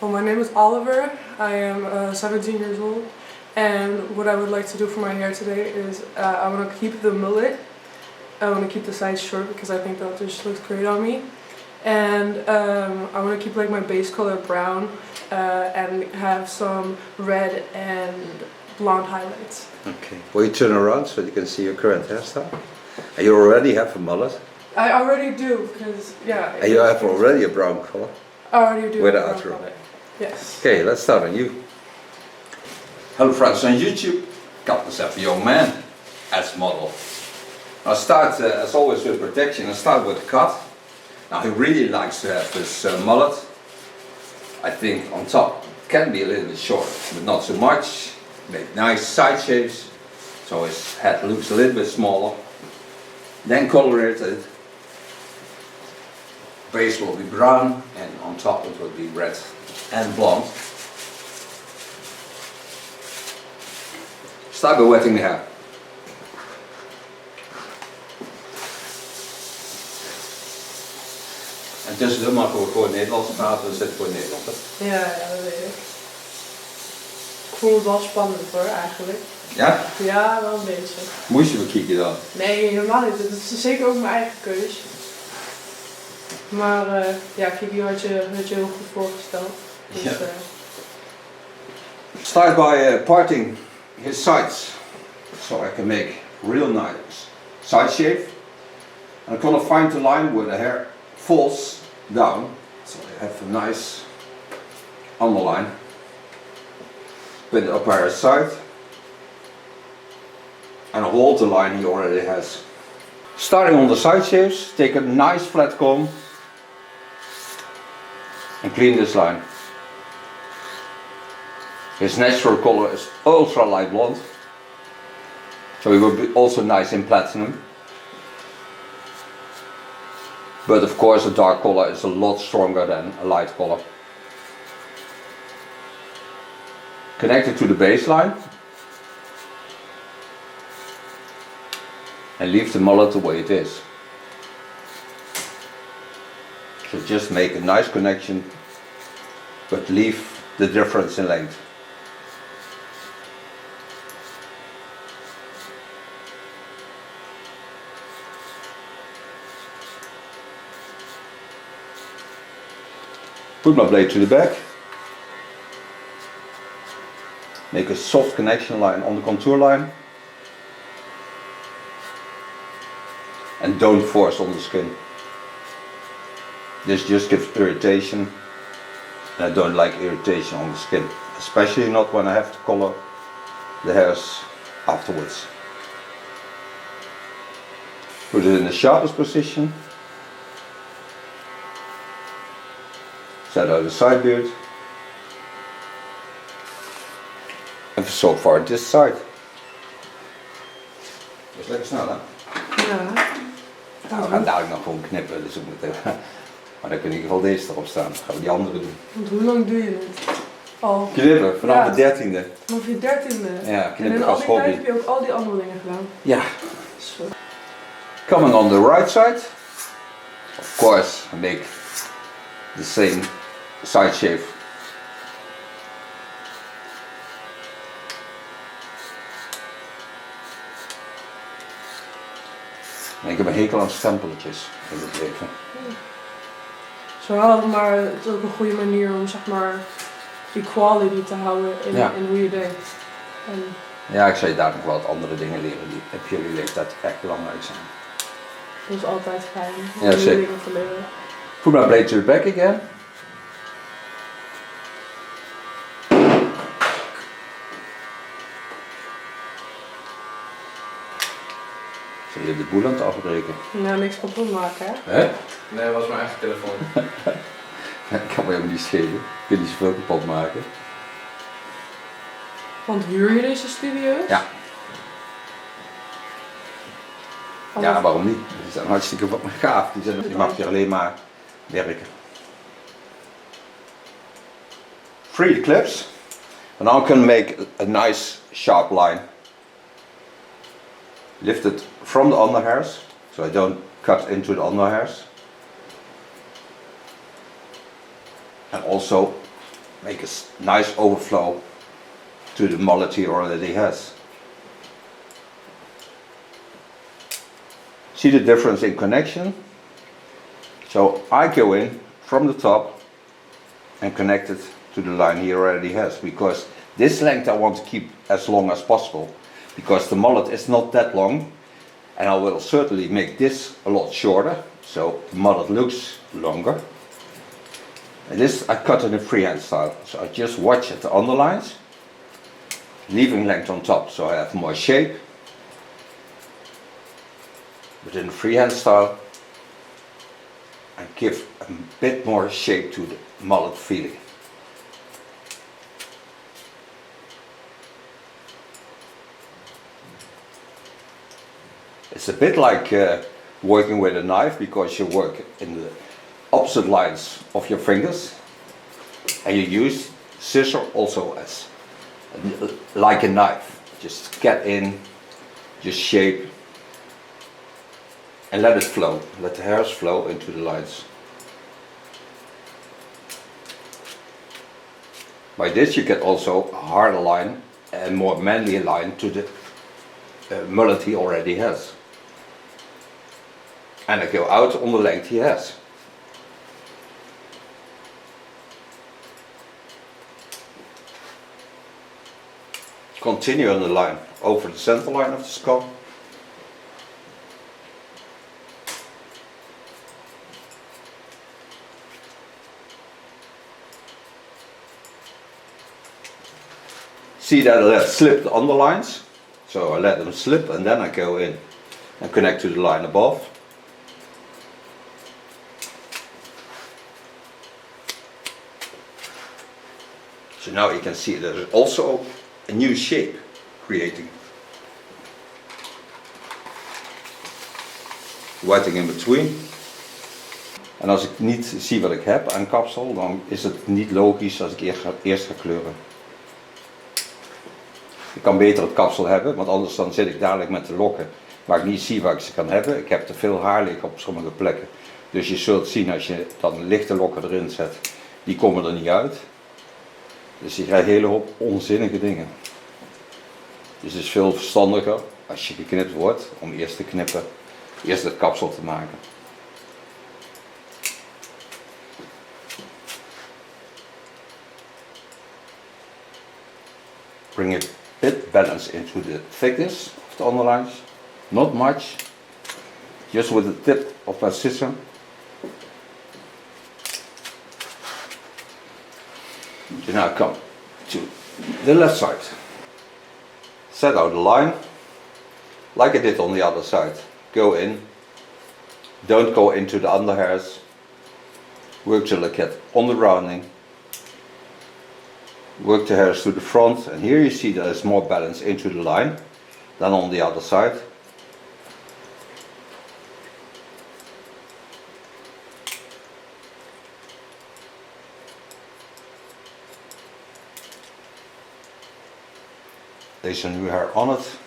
Well, my name is Oliver. I am 17 years old, and what I would like to do for my hair today is I want to keep the mullet. I want to keep the sides short because I think that just looks great on me, and I want to keep like my base color brown and have some red and blonde highlights. Okay. Will you turn around so you can see your current hairstyle? And you already have a mullet. I already do because And you have already a brown color. I already do. With the outro. Yes. Okay, let's start on you. Hello friends on YouTube, got myself a young man as model. I'll start as always with protection. I'll start with the cut. Now he really likes to have this mullet. I think on top it can be a little bit short, but not so much. Make nice side shapes, so his head looks a little bit smaller. Then color it. Base will be brown and on top it will be red and blonde. Start by wetting the hair. En tussendoor mag ik gewoon Nederlands praten, dan zit ik gewoon Nederlands. Ja, dat weet ik. Ik voel het wel spannend hoor, eigenlijk. Ja? Ja, wel een beetje. Moest je bekijken dan? Nee, helemaal niet. Het is zeker ook mijn eigen keus. Maar ja, Kiki had je heel goed voorgesteld. Dus, Ja. Start by parting his sides, so I can make real nice side shave. And I'm gonna find the line where the hair falls down, so I have a nice underline. Put it up by his side, and hold the line he already has. Starting on the side shaves, take a nice flat comb and clean this line. His natural color is ultra light blonde, so he will be also nice in platinum. But of course a dark color is a lot stronger than a light color. Connect it to the baseline and leave the mullet the way it is. So just make a nice connection, but leave the difference in length. Put my blade to the back. Make a soft connection line on the contour line. And don't force on the skin. This just gives irritation. And I don't like irritation on the skin. Especially not when I have to color the hairs afterwards. Put it in the sharpest position. Set out the side beard. And so far this side. Dat is lekker snel hè? Ja. Nou, we gaan dadelijk nog gewoon knippen, dus we moeten. Maar dan kan in ieder geval deze erop staan. Dan gaan we die andere doen. Want hoe lang doe je het? Al. Knippen, vanaf Ja. de 13e. Vanaf je 13e? Ja, En knippen in al als die tijd hobby. heb je ook al die andere dingen gedaan? Ja. Zo. Coming on the right side. Of course, make the same side shave. En ik heb een hekel aan stempeltjes in het leven. Zo wel, maar het is ook een goede manier om zeg maar equality te houden in, Ja. in hoe je denkt. En Ja, ik zal je daar nog wel wat andere dingen leren die op jullie leeftijd echt belangrijk zijn. dat is altijd fijn. om Ja, nieuwe zeker. dingen te leren. Put my blade to the back again. Zie je de boel aan het afbreken? Nou, niks kapot maken hè. Hè? Nee, dat was mijn eigen telefoon. Ik kan me helemaal niet schelen. Ik kan niet zoveel kapot maken. Want huur je deze studio's? Ja. Anders- Ja, waarom niet? Die zijn hartstikke gaaf. Die mag hier alleen maar werken. Free the clips. And now I can make a nice sharp line. Lift it from the underhairs, so I don't cut into the underhairs. And also make a nice overflow to the mullet he already has. See the difference in connection? So I go in from the top and connect it to the line he already has, because this length I want to keep as long as possible, because the mullet is not that long, and I will certainly make this a lot shorter so the mullet looks longer. And this I cut in a freehand style, so I just watch at the underlines, leaving length on top so I have more shape. But in the freehand style I give a bit more shape to the mullet feeling. It's a bit like working with a knife, because you work in the opposite lines of your fingers, and you use scissor also as like a knife. Just get in, just shape, and let it flow. Let the hairs flow into the lines. By this you get also a harder line and more manly line to the mullet he already has. And I go out on the length he has. Continue on the line over the center line of the skull. See that I let slip the underlines, so I let them slip and then I go in and connect to the line above. So now you can see there's also a new shape creating. Wetting in between. En als ik niet zie wat ik heb aan kapsel, dan is het niet logisch als ik eerst ga kleuren. Ik kan beter het kapsel hebben, want anders dan zit ik dadelijk met de lokken waar ik niet zie waar ik ze kan hebben. Ik heb te veel haar liggen op sommige plekken. Dus je zult zien als je dan lichte lokken erin zet, die komen er niet uit. Dus je krijgt een hele hoop onzinnige dingen. Dus het is veel verstandiger als je geknipt wordt om eerst te knippen, eerst het kapsel te maken. Bring a bit balance into the thickness of the underlines, not much, just with the tip of my scissor. So now come to the left side. Set out the line, like I did on the other side. Go in, don't go into the under hairs, work till I get on the rounding, work the hairs to the front, and here you see there's more balance into the line than on the other side. There's a new hair on it.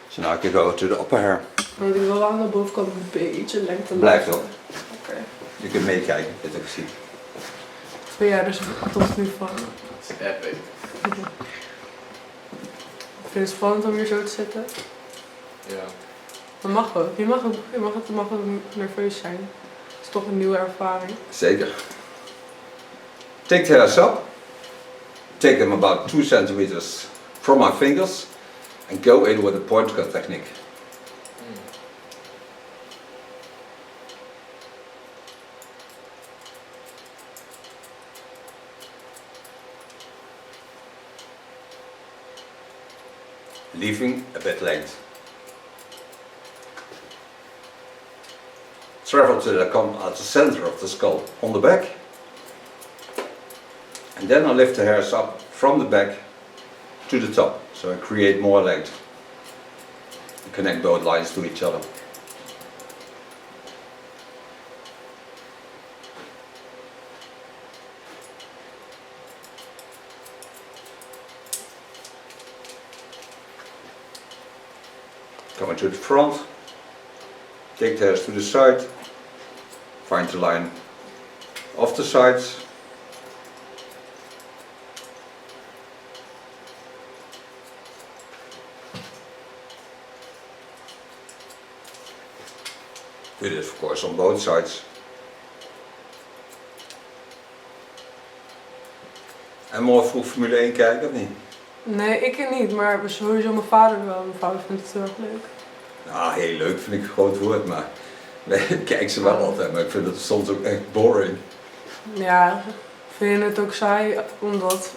So now I can go to the upper hair. Want ik wil aan de bovenkant een beetje lengte Blijft laten. ook. Oké. Je kunt meekijken, dit heb ik gezien. 2 jaar dus tot nu van. Epic. Vind je het spannend om hier zo te zitten? Ja. Dat mag ook. Je mag ook nerveus zijn. Het is toch een nieuwe ervaring. Zeker. Take the hairs up. Take them about 2 centimeters from my fingers and go in with a point cut technique. Leaving a bit length. Travel till I come at the center of the skull on the back, and then I lift the hairs up from the back to the top, so I create more length and connect both lines to each other. Coming to the front, take the hairs to the side, find the line of the sides. With it of course on both sides. En morgen vroeg Formule 1 kijken of niet? Nee, ik niet, maar sowieso mijn vader wel. Mijn vader vindt het heel erg leuk. Nou, heel leuk vind ik een groot woord, maar ik kijk ze wel altijd, maar ik vind het soms ook echt boring. Ja, vind je het ook saai omdat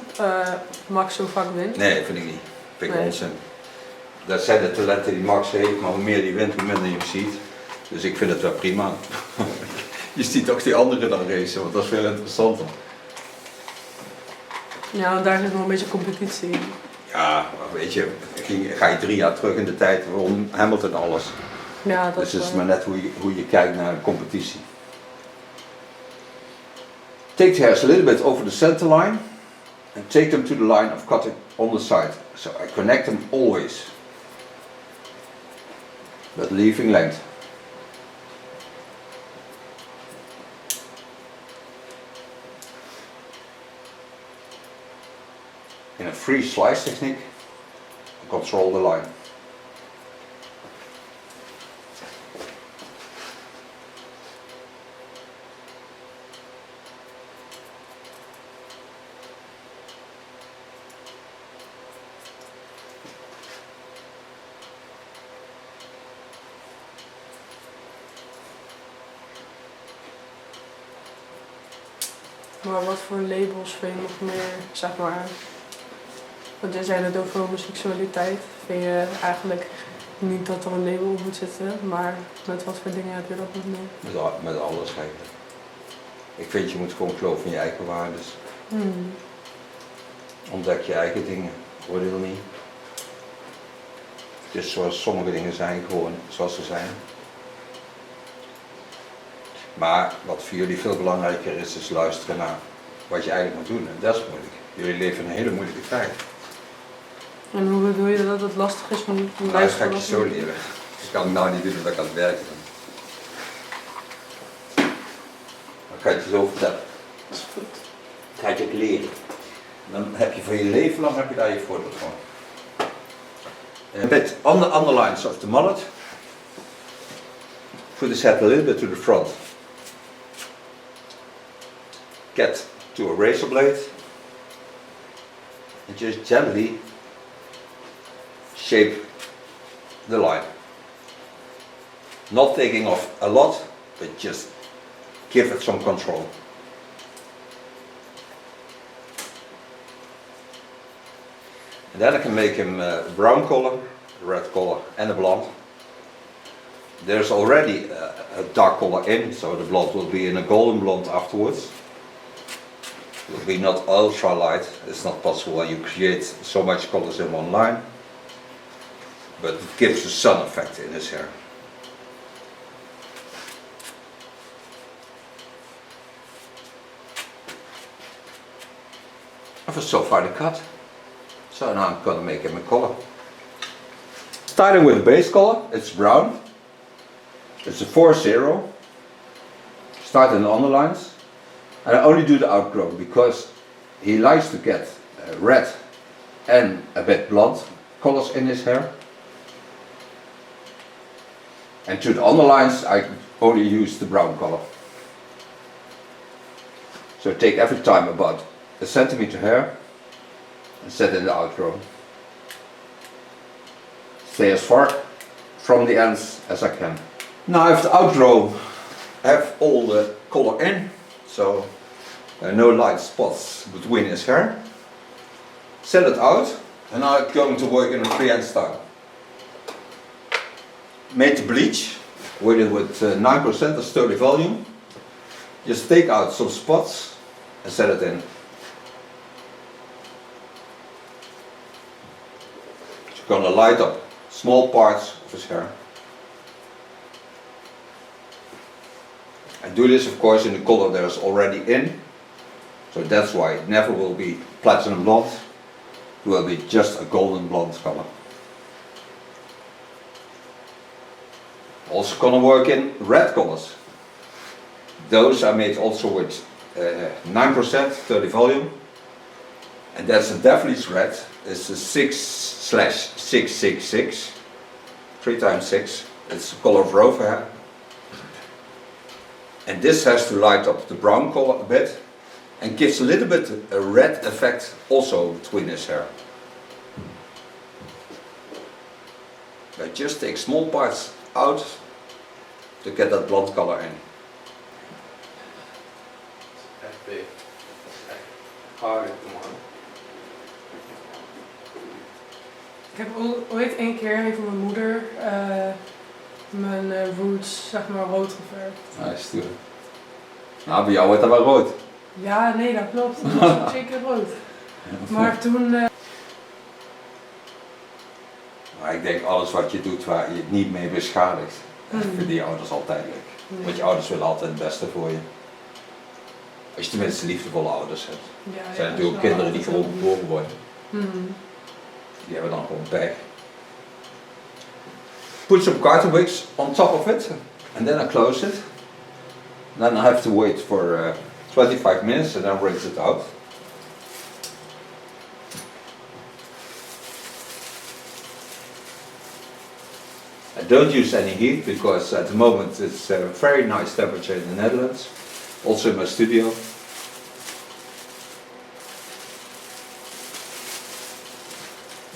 Max zo vaak wint? Nee, vind ik niet. Vind ik Nee. onzin. Dat zijn de talenten die Max heeft, maar hoe meer die wint, hoe minder je hem ziet. Dus ik vind het wel prima. Je ziet ook die anderen dan racen, want dat is veel interessanter. Ja, want daar zit nog een beetje competitie in. Ja, maar weet je, ga je 3 jaar terug in de tijd, won Hamilton alles. Ja, dat Dus het is is maar net hoe je kijkt naar de competitie. Take the hairs a little bit over the center line and take them to the line of cutting on the side. So I connect them always, but leaving length. In a free slice technique, control the line. Maar wat voor labels vind je nog meer, zeg maar? Want jij zei net over homoseksualiteit. Vind je eigenlijk niet dat er een label op moet zitten, maar met wat voor dingen heb je dat nog meer? Met alles eigenlijk. Ik vind je moet gewoon geloven in je eigen waardes. Ontdek je eigen dingen, oordeel niet. Het is zoals sommige dingen zijn, gewoon zoals ze zijn. Maar wat voor jullie veel belangrijker is luisteren naar wat je eigenlijk moet doen. En dat is moeilijk. Jullie leven een hele moeilijke tijd. En hoe bedoel je dat het lastig is om te Nou, dat luisteren? ga ik je zo leren. Ik kan het nou niet doen omdat ik aan het werk ben. Maar ik ga het je zo vertellen. Dat is goed. Ik ga het je ook leren. Dan heb je voor je leven lang heb je daar je voordeel van. Bit on the underlines of the mullet. Put the head a little bit to the front. Get to a razor blade. And just gently shape the line. Not taking off a lot, but just give it some control. And then I can make him a brown color, a red color and a blonde. There's already a dark color in, so the blonde will be in a golden blonde afterwards. It will be not ultra light, it's not possible when you create so much colors in one line. But it gives a sun effect in his hair. And so far the cut. So now I'm gonna make him a color. Starting with the base color, it's brown. It's a 4-0. Start in the underlines. And I only do the outgrowth because he likes to get red and a bit blonde colors in his hair. And to the underlines I only use the brown color. So take every time about a centimeter hair and set in the outgrow. Stay as far from the ends as I can. Now I have the outgrow, I have all the color in, so there are no light spots between his hair. Set it out, and now I'm going to work in a freehand style. Made the bleach, weighted with 9% of sturdy volume. Just take out some spots and set it in. It's going to light up small parts of his hair. I do this of course in the color that is already in, so that's why it never will be platinum blonde, it will be just a golden blonde color. Also gonna work in red colors. Those I made also with 9% 30 volume. And that's a Devil's red. It's a 6/666. 3x6. It's the color of rover hair. And this has to light up the brown color a bit and gives a little bit a red effect also between his hair. I just take small parts out to get that blonde color in. Echt big. Echt hard, man. Ik heb ooit een keer van mijn moeder mijn roots zeg maar rood geverfd. Nice, stoer. Nou, bij jou wordt dat wel rood. Ja, nee, dat klopt. Dat was ook zeker rood. Maar toen... Maar ik denk alles wat je doet waar je het niet mee beschadigt, vinden je ouders altijd leuk. Nee. Want je ouders willen altijd het beste voor je. Als je tenminste liefdevolle ouders hebt. Ja, Er zijn ja, natuurlijk dat is wel kinderen die altijd gewoon geboren worden. zo. Die hebben dan gewoon pech. Put some carton wicks on top of it and then I close it. Then I have to wait for 25 minutes and then rinse it out. I don't use any heat because at the moment it's a very nice temperature in the Netherlands, also in my studio.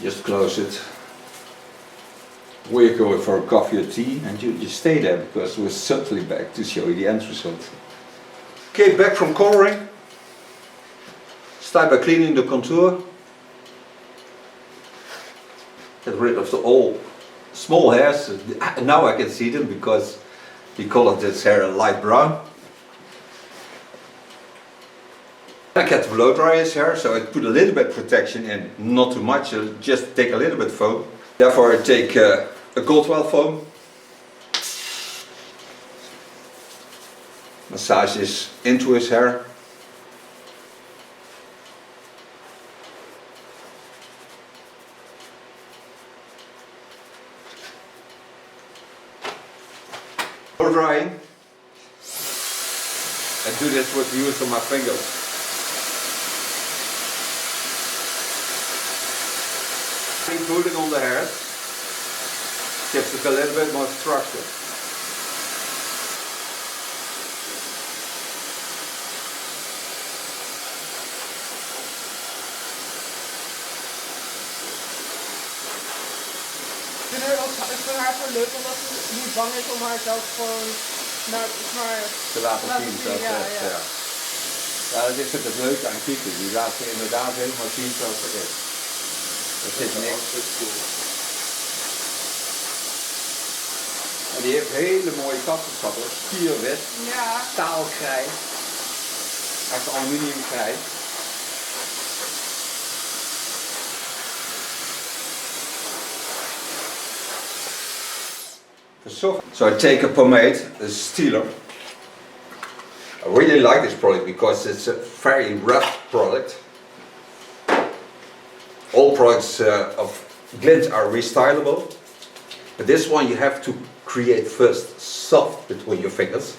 Just close it. We're going for a coffee or tea and you stay there because we're certainly back to show you the end result. Okay, back from coloring. Start by cleaning the contour. Get rid of the all small hairs. Now I can see them because he colored his hair a light brown. I get to blow dry his hair, so I put a little bit of protection in, not too much, just take a little bit foam. Therefore I take a Goldwell foam. Massage this into his hair. Blow drying. I do this with the use of my fingers. Pulling on the hairs gives it a little bit more structure. Ik vind haar zo leuk omdat ze niet bang is om haarzelf gewoon naar Te laten zien. Ja, dat is het leuke aan Kiki. Die laat ze inderdaad helemaal zien zoals het is. Er zit niks. En die heeft hele mooie kapselschappen, spierwit, staalgrijs, echt aluminiumgrijs. So I take a pomade, a stealer. I really like this product because it's a very rough product. All products of glint are restylable, but this one you have to create first soft between your fingers.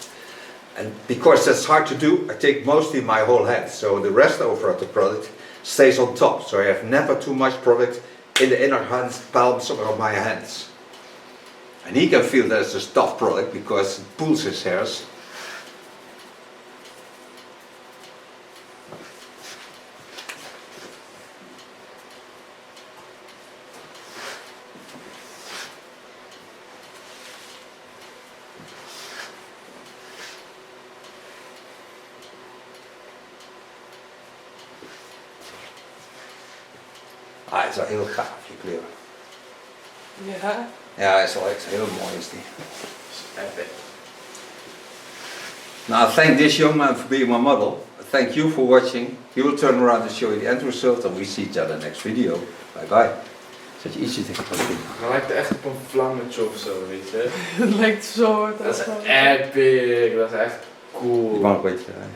And because that's hard to do, I take mostly my whole hand, so the rest over of the product stays on top. So I have never too much product in the inner palms of my hands. And he can feel that it's a tough product because it pulls his hairs. Hij is wel heel gaaf, die kleur. Ja. Ja, hij is wel echt heel mooi is die. Epic. Now I thank this young man for being my model. Thank you for watching. He will turn around and show you the end result and we see each other next video. Bye bye. Zet je ietsje tegen het ding. Het lijkt echt op een vlammetje of zo, weet je. Het lijkt zo hard. Dat is epic, dat is echt cool. Ik mag nog een beetje rijden.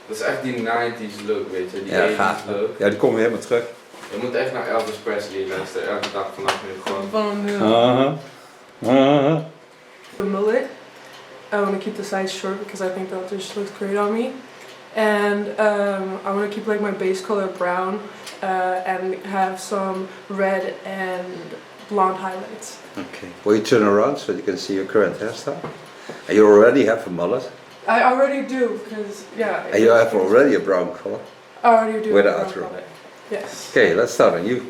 Dat is echt die 90s look, weet je, die Ja, 80s gaaf. look. Ja, die komen weer helemaal terug. Je moet echt naar Elvis Presley luisteren, elke dag vanaf nu gewoon. The mullet. I want to keep the sides short because I think that just looks great on me. And I want to keep like my base color brown and have some red and blonde highlights. Okay. Will you turn around so you can see your current hairstyle? And you already have a mullet. I already do because yeah. And you have already a brown color. I already do. With have the a brown outro. mullet. Yes. Okay, let's start on you.